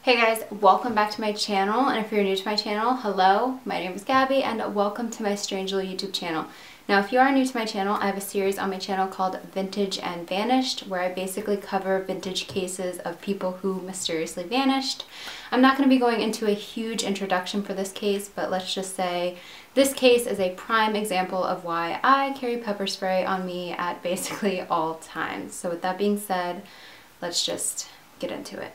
Hey guys, welcome back to my channel, and if you're new to my channel, hello, my name is Gabby and welcome to my strange little YouTube channel. Now if you are new to my channel, I have a series on my channel called Vintage and Vanished, where I basically cover vintage cases of people who mysteriously vanished. I'm not going to be going into a huge introduction for this case, but let's just say this case is a prime example of why I carry pepper spray on me at basically all times. So with that being said, let's just get into it.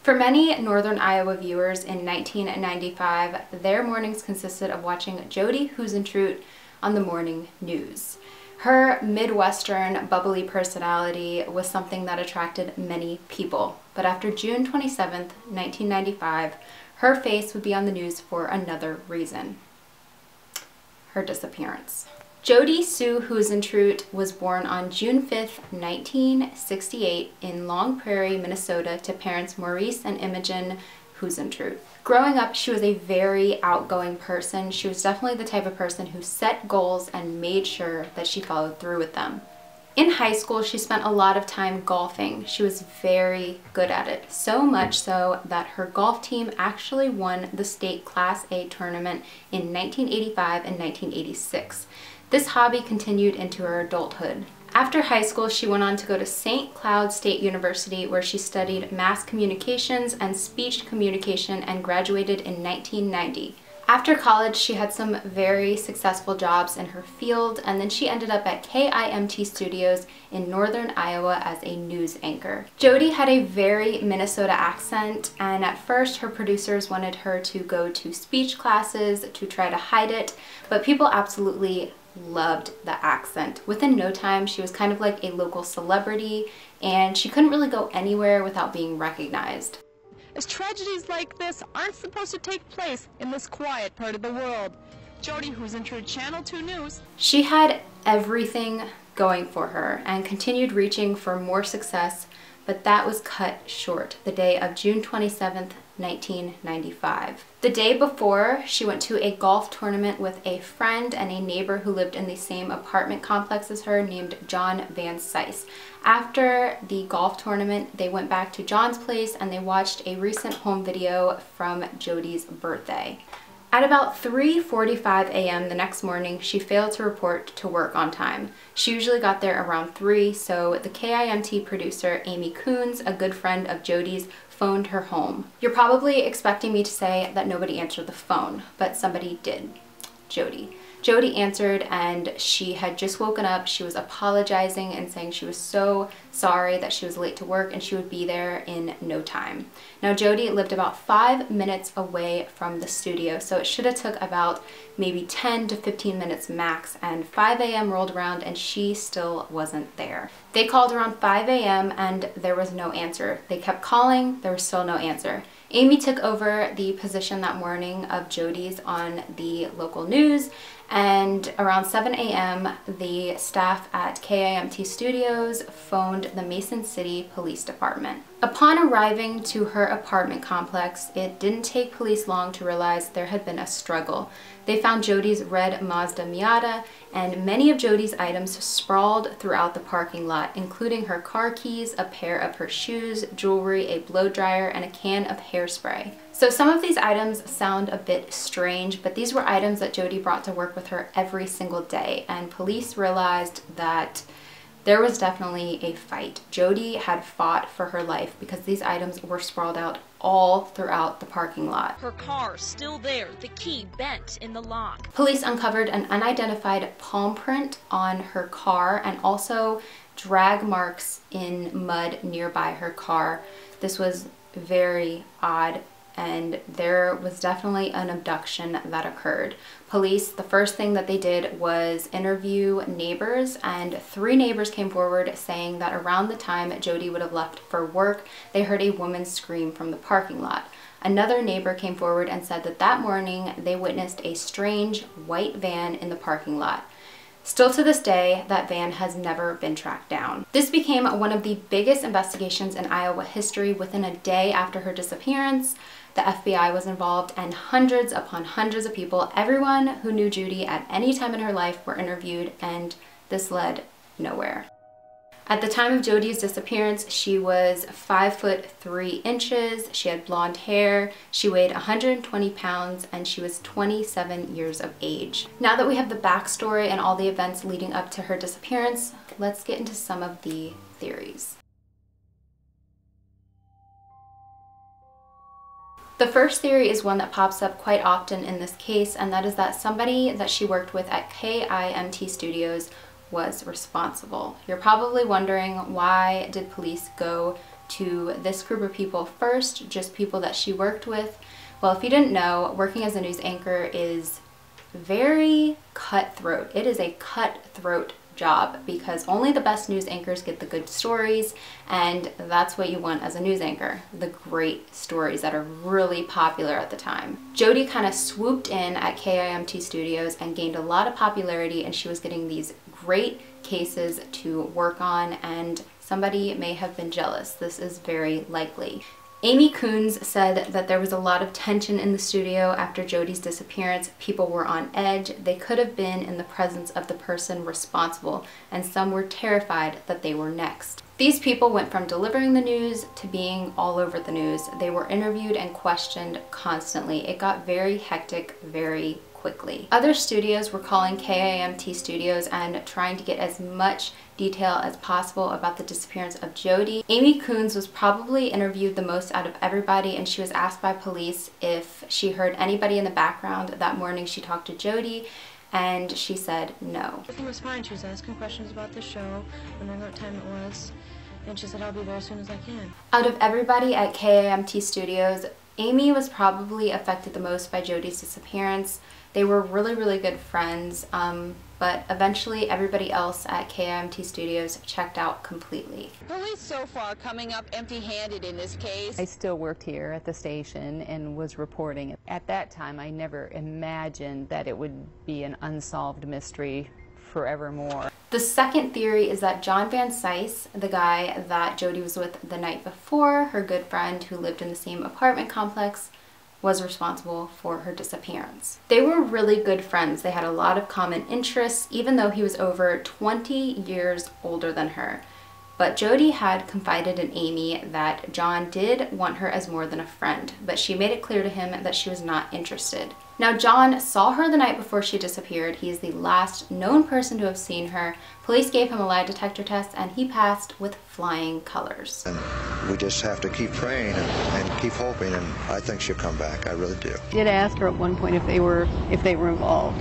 For many Northern Iowa viewers in 1995, their mornings consisted of watching Jodi Huisentruit on the morning news. Her Midwestern, bubbly personality was something that attracted many people. But after June 27, 1995, her face would be on the news for another reason: her disappearance. Jodi Sue Huisentruit was born on June 5, 1968 in Long Prairie, Minnesota to parents Maurice and Imogen Huisentruit. Growing up, she was a very outgoing person. She was definitely the type of person who set goals and made sure that she followed through with them. In high school, she spent a lot of time golfing. She was very good at it, so much so that her golf team actually won the state Class A tournament in 1985 and 1986. This hobby continued into her adulthood. After high school, she went on to go to St. Cloud State University, where she studied mass communications and speech communication and graduated in 1990. After college, she had some very successful jobs in her field, and then she ended up at KIMT Studios in Northern Iowa as a news anchor. Jodi had a very Minnesota accent, and at first her producers wanted her to go to speech classes to try to hide it, but people absolutely loved the accent. Within no time, she was kind of like a local celebrity, and she couldn't really go anywhere without being recognized. As tragedies like this aren't supposed to take place in this quiet part of the world. Jodi Huisentruit, Channel 2 News. She had everything going for her and continued reaching for more success, but that was cut short the day of June 27th, 1995. The day before, she went to a golf tournament with a friend and a neighbor who lived in the same apartment complex as her, named John Van Sice. After the golf tournament, they went back to John's place and they watched a recent home video from Jodi's birthday. At about 3:45 a.m. the next morning, she failed to report to work on time. She usually got there around 3, so the KIMT producer, Amy Coons, a good friend of Jodi's, phoned her home. You're probably expecting me to say that nobody answered the phone, but somebody did. Jodi. Jodi answered, and she had just woken up. She was apologizing and saying she was so sorry that she was late to work and she would be there in no time. Now Jodi lived about 5 minutes away from the studio, so it should have took about maybe 10 to 15 minutes max, and 5 a.m. rolled around and she still wasn't there. They called around 5 a.m. and there was no answer. They kept calling, there was still no answer. Amy took over the position that morning of Jodi's on the local news, and around 7 a.m. the staff at KIMT Studios phoned the Mason City Police Department. Upon arriving to her apartment complex, it didn't take police long to realize there had been a struggle. They found Jodi's red Mazda Miata and many of Jodi's items sprawled throughout the parking lot, including her car keys, a pair of her shoes, jewelry, a blow dryer, and a can of hairspray. So some of these items sound a bit strange, but these were items that Jodi brought to work with her every single day, and police realized that there was definitely a fight. Jodi had fought for her life because these items were sprawled out all throughout the parking lot. Her car still there, the key bent in the lock. Police uncovered an unidentified palm print on her car and also drag marks in mud nearby her car. This was very odd, and there was definitely an abduction that occurred. Police, the first thing that they did was interview neighbors, and 3 neighbors came forward saying that around the time Jodi would have left for work, they heard a woman scream from the parking lot. Another neighbor came forward and said that that morning they witnessed a strange white van in the parking lot. Still to this day, that van has never been tracked down. This became one of the biggest investigations in Iowa history. Within a day after her disappearance, the FBI was involved, and hundreds upon hundreds of people, everyone who knew Jodi at any time in her life, were interviewed, and this led nowhere. At the time of Jodi's disappearance, she was 5 foot 3 inches, she had blonde hair, she weighed 120 pounds, and she was 27 years of age. Now that we have the backstory and all the events leading up to her disappearance, let's get into some of the theories. The first theory is one that pops up quite often in this case, and that is that somebody that she worked with at KIMT Studios was responsible. You're probably wondering, why did police go to this group of people first, just people that she worked with? Well, if you didn't know, working as a news anchor is very cutthroat. It is a cutthroat job because only the best news anchors get the good stories, and that's what you want as a news anchor, the great stories that are really popular at the time. Jodi kind of swooped in at KIMT Studios and gained a lot of popularity, and she was getting these great cases to work on, and somebody may have been jealous. This is very likely. Amy Coons said that there was a lot of tension in the studio after Jodi's disappearance. People were on edge. They could have been in the presence of the person responsible, and some were terrified that they were next. These people went from delivering the news to being all over the news. They were interviewed and questioned constantly. It got very hectic very quickly. Other studios were calling KIMT Studios and trying to get as much detail as possible about the disappearance of Jodi. Amy Coons was probably interviewed the most out of everybody, and she was asked by police if she heard anybody in the background that morning she talked to Jodi, and she said no. Everything was fine. She was asking questions about the show, wondering what time it was, and she said, I'll be there as soon as I can. Out of everybody at KIMT Studios, Amy was probably affected the most by Jodi's disappearance. They were really, really good friends, but eventually everybody else at KIMT Studios checked out completely. Police so far coming up empty-handed in this case. I still worked here at the station and was reporting. At that time, I never imagined that it would be an unsolved mystery forevermore. The second theory is that John Van Cise, the guy that Jodi was with the night before, her good friend who lived in the same apartment complex, was responsible for her disappearance. They were really good friends. They had a lot of common interests, even though he was over 20 years older than her. But Jodi had confided in Amy that John did want her as more than a friend, but she made it clear to him that she was not interested. Now, John saw her the night before she disappeared. He is the last known person to have seen her. Police gave him a lie detector test, and he passed with flying colors. And we just have to keep praying and keep hoping, and I think she'll come back. I really do. I did ask her at one point if they were involved,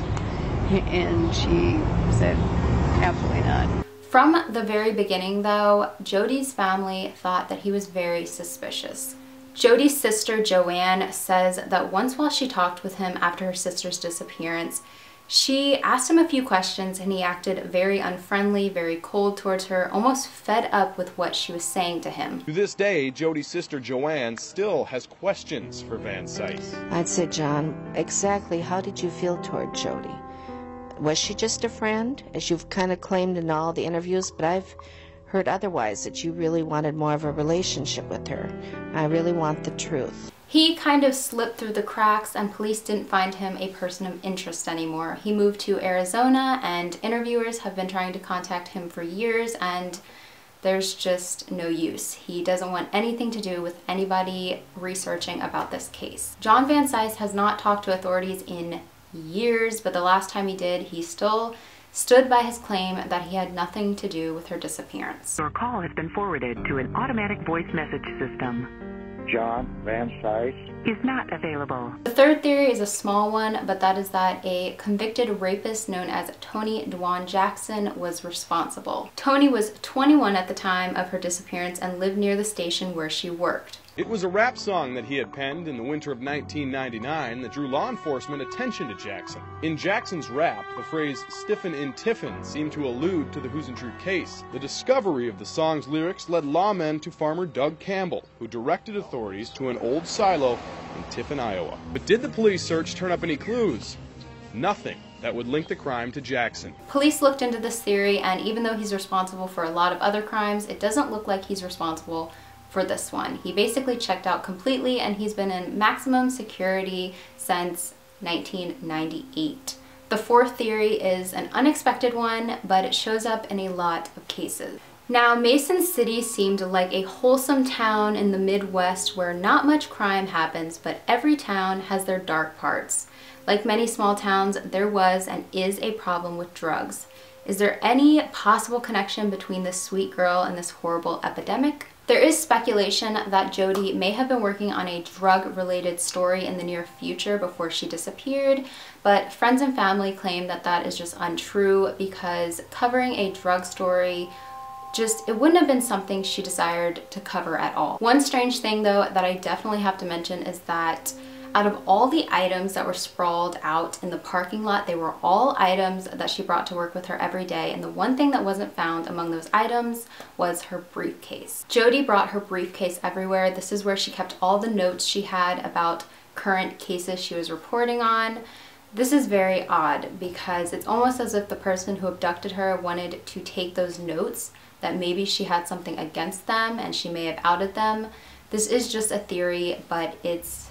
and she said absolutely not. From the very beginning, though, Jodi's family thought that he was very suspicious. Jodi's sister, Joanne, says that once while she talked with him after her sister's disappearance, she asked him a few questions and he acted very unfriendly, very cold towards her, almost fed up with what she was saying to him. To this day, Jodi's sister, Joanne, still has questions for Van Cise. I'd say, John, exactly how did you feel toward Jodi? Was she just a friend, as you've kind of claimed in all the interviews, but I've heard otherwise, that you really wanted more of a relationship with her. I really want the truth. He kind of slipped through the cracks, and police didn't find him a person of interest anymore. He moved to Arizona, and interviewers have been trying to contact him for years, and there's just no use. He doesn't want anything to do with anybody researching about this case. John Van Cise has not talked to authorities in years, but the last time he did, he still stood by his claim that he had nothing to do with her disappearance. Your call has been forwarded to an automatic voice message system. John Van Cise is not available. The third theory is a small one, but that is that a convicted rapist known as Tony Dwan Jackson was responsible. Tony was 21 at the time of her disappearance and lived near the station where she worked. It was a rap song that he had penned in the winter of 1999 that drew law enforcement attention to Jackson. In Jackson's rap, the phrase "stiffin' in Tiffin" seemed to allude to the Huisentruit case. The discovery of the song's lyrics led lawmen to farmer Doug Campbell, who directed authorities to an old silo in Tiffin, Iowa. But did the police search turn up any clues? Nothing that would link the crime to Jackson. Police looked into this theory, and even though he's responsible for a lot of other crimes, it doesn't look like he's responsible for this one. He basically checked out completely, and he's been in maximum security since 1998. The fourth theory is an unexpected one, but it shows up in a lot of cases. Now, Mason City seemed like a wholesome town in the Midwest where not much crime happens, but every town has their dark parts. Like many small towns, there was and is a problem with drugs. Is there any possible connection between this sweet girl and this horrible epidemic? There is speculation that Jodi may have been working on a drug-related story in the near future before she disappeared, but friends and family claim that that is just untrue because covering a drug story it wouldn't have been something she desired to cover at all. One strange thing though that I definitely have to mention is that out of all the items that were sprawled out in the parking lot, they were all items that she brought to work with her every day, and the one thing that wasn't found among those items was her briefcase. Jodi brought her briefcase everywhere. This is where she kept all the notes she had about current cases she was reporting on. This is very odd because it's almost as if the person who abducted her wanted to take those notes, that maybe she had something against them and she may have outed them. This is just a theory, but it's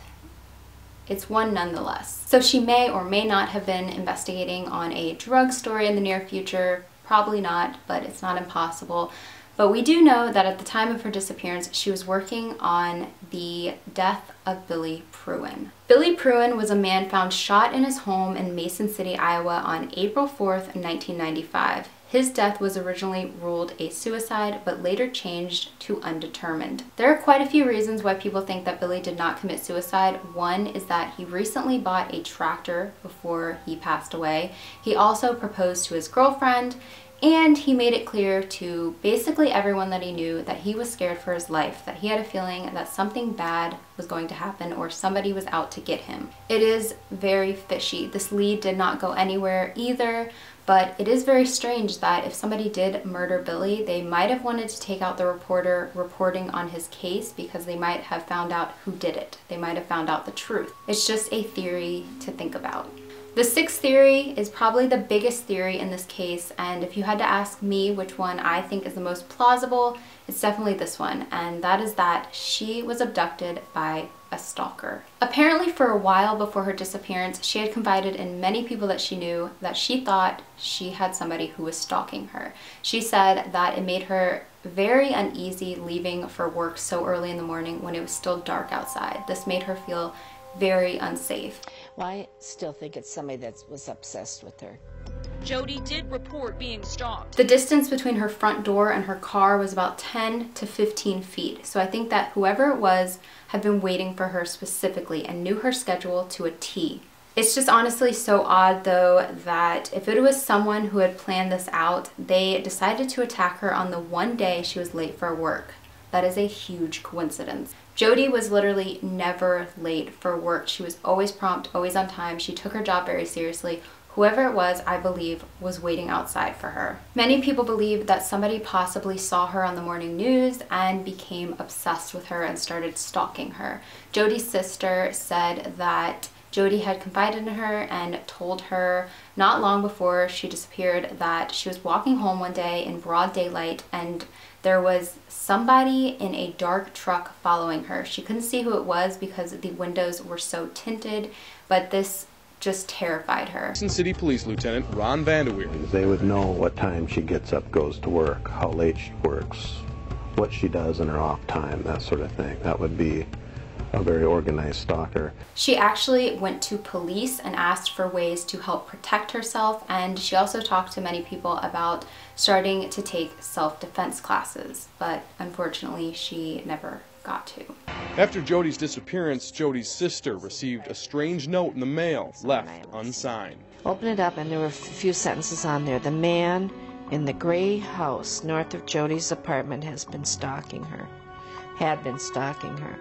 one nonetheless. So she may or may not have been investigating on a drug story in the near future. Probably not, but it's not impossible. But we do know that at the time of her disappearance, she was working on the death of Billy Pruin. Billy Pruin was a man found shot in his home in Mason City, Iowa on April 4th, 1995. His death was originally ruled a suicide, but later changed to undetermined. There are quite a few reasons why people think that Billy did not commit suicide. One is that he recently bought a tractor before he passed away. He also proposed to his girlfriend, and he made it clear to basically everyone that he knew that he was scared for his life, that he had a feeling that something bad was going to happen or somebody was out to get him. It is very fishy. This lead did not go anywhere either, but it is very strange that if somebody did murder Billy, they might have wanted to take out the reporter reporting on his case because they might have found out who did it. They might have found out the truth. It's just a theory to think about. The sixth theory is probably the biggest theory in this case, and if you had to ask me which one I think is the most plausible, it's definitely this one, and that is that she was abducted by a stalker. Apparently for a while before her disappearance, she had confided in many people that she knew that she thought she had somebody who was stalking her. She said that it made her very uneasy leaving for work so early in the morning when it was still dark outside. This made her feel very unsafe. Well, I still think it's somebody that was obsessed with her. Jodi did report being stalked. The distance between her front door and her car was about 10 to 15 feet. So I think that whoever it was had been waiting for her specifically and knew her schedule to a T. It's just honestly so odd though that if it was someone who had planned this out, they decided to attack her on the one day she was late for work. That is a huge coincidence. Jodi was literally never late for work. She was always prompt, always on time. She took her job very seriously. Whoever it was, I believe, was waiting outside for her. Many people believe that somebody possibly saw her on the morning news and became obsessed with her and started stalking her. Jodi's sister said that Jodi had confided in her and told her not long before she disappeared that she was walking home one day in broad daylight and there was somebody in a dark truck following her. She couldn't see who it was because the windows were so tinted, but this just terrified her. Mason City Police Lieutenant Ron Vanderweer. They would know what time she gets up, goes to work, how late she works, what she does in her off time, that sort of thing. That would be a very organized stalker. She actually went to police and asked for ways to help protect herself, and she also talked to many people about starting to take self-defense classes, but unfortunately she never got to. After Jodi's disappearance, Jodi's sister received a strange note in the mail, left unsigned. Open it up and there were a few sentences on there. The man in the gray house north of Jodi's apartment has been stalking her. Had been stalking her.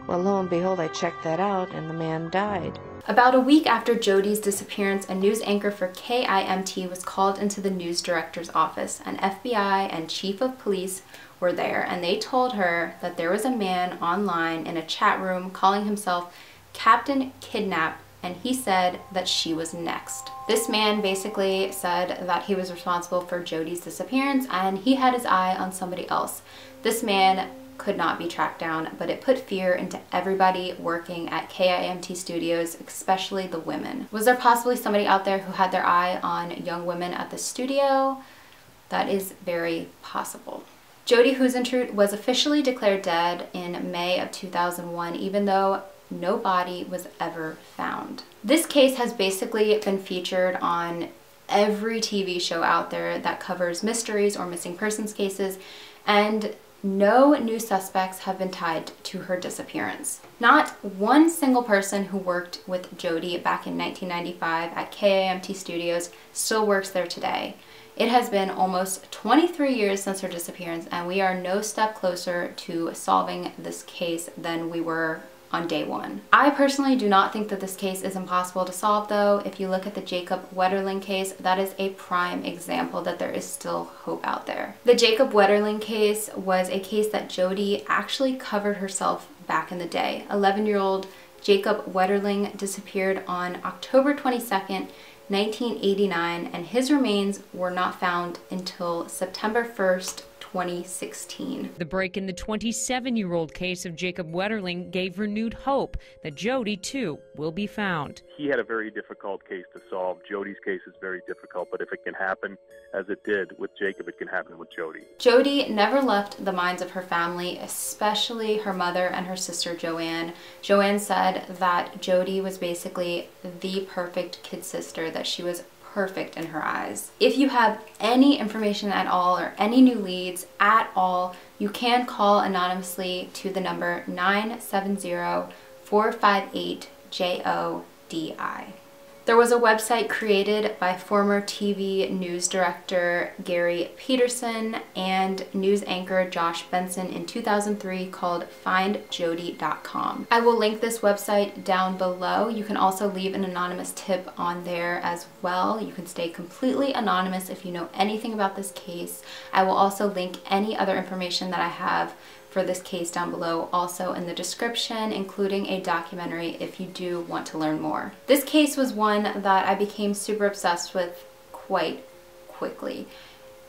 Well, lo and behold, I checked that out and the man died. About a week after Jodi's disappearance, a news anchor for KIMT was called into the news director's office. An FBI and chief of police were there, and they told her that there was a man online in a chat room calling himself Captain Kidnap, and he said that she was next. This man basically said that he was responsible for Jodi's disappearance and he had his eye on somebody else. This man could not be tracked down, but it put fear into everybody working at KIMT Studios, especially the women. Was there possibly somebody out there who had their eye on young women at the studio? That is very possible. Jodi Huisentruit was officially declared dead in May of 2001, even though no body was ever found. This case has basically been featured on every TV show out there that covers mysteries or missing persons cases, and no new suspects have been tied to her disappearance. Not one single person who worked with Jodi back in 1995 at KIMT Studios still works there today. It has been almost 23 years since her disappearance, and we are no step closer to solving this case than we were on day one. I personally do not think that this case is impossible to solve, though. If you look at the Jacob Wetterling case, that is a prime example that there is still hope out there. The Jacob Wetterling case was a case that Jodi actually covered herself back in the day. 11-year-old Jacob Wetterling disappeared on October 22nd, 1989, and his remains were not found until September 1st, 2016. The break in the 27-year-old case of Jacob Wetterling gave renewed hope that Jodi, too, will be found. He had a very difficult case to solve. Jodi's case is very difficult, but if it can happen as it did with Jacob, it can happen with Jodi. Jodi never left the minds of her family, especially her mother and her sister Joanne. Joanne said that Jodi was basically the perfect kid sister, that she was perfect in her eyes. If you have any information at all or any new leads at all, you can call anonymously to the number 970-458-JODI. There was a website created by former TV news director Gary Peterson and news anchor Josh Benson in 2003 called findjodi.com. I will link this website down below. You can also leave an anonymous tip on there as well. You can stay completely anonymous if you know anything about this case. I will also link any other information that I have for this case down below, also in the description, including a documentary if you do want to learn more. This case was one that I became super obsessed with quite quickly.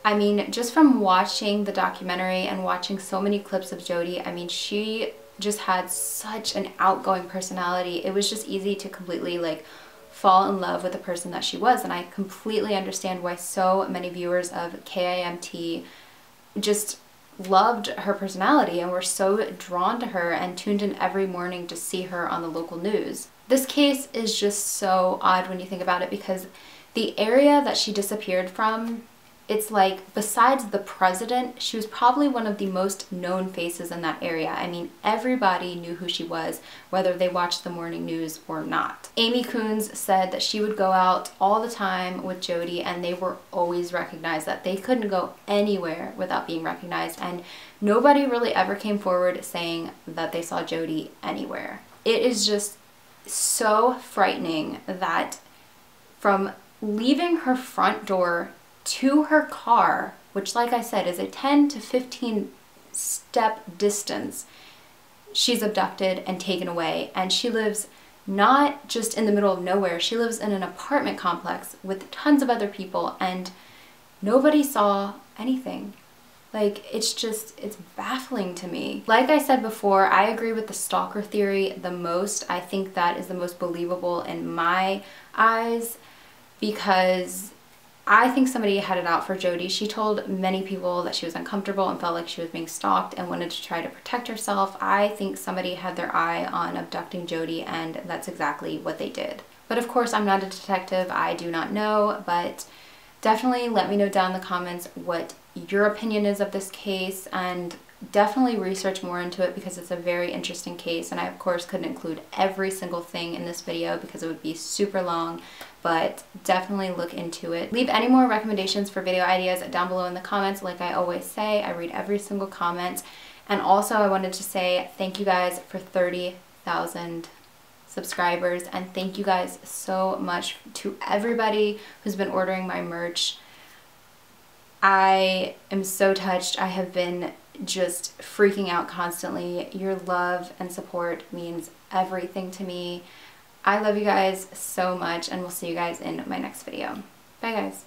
I mean, just from watching the documentary and watching so many clips of Jodi, I mean, she just had such an outgoing personality. It was just easy to completely like fall in love with the person that she was, and I completely understand why so many viewers of KIMT just loved her personality and were so drawn to her and tuned in every morning to see her on the local news. This case is just so odd when you think about it, because the area that she disappeared from, it's like, besides the president, she was probably one of the most known faces in that area. I mean, everybody knew who she was, whether they watched the morning news or not. Amy Coons said that she would go out all the time with Jodi and they were always recognized, that they couldn't go anywhere without being recognized, and nobody really ever came forward saying that they saw Jodi anywhere. It is just so frightening that from leaving her front door to her car, which like I said is a 10 to 15 step distance, she's abducted and taken away. And she lives not just in the middle of nowhere, she lives in an apartment complex with tons of other people, and nobody saw anything. Like, it's baffling to me. Like I said before, I agree with the stalker theory the most. I think that is the most believable in my eyes, because I think somebody had it out for Jodi. She told many people that she was uncomfortable and felt like she was being stalked and wanted to try to protect herself. I think somebody had their eye on abducting Jodi, and that's exactly what they did. But of course, I'm not a detective. I do not know, but definitely let me know down in the comments what your opinion is of this case, and definitely research more into it because it's a very interesting case, and I of course couldn't include every single thing in this video because it would be super long, but definitely look into it. Leave any more recommendations for video ideas down below in the comments. Like I always say, I read every single comment. And also I wanted to say thank you guys for 30,000 subscribers, and thank you guys so much to everybody who's been ordering my merch. I am so touched. I have been just freaking out constantly. Your love and support means everything to me. I love you guys so much, and we'll see you guys in my next video. Bye guys.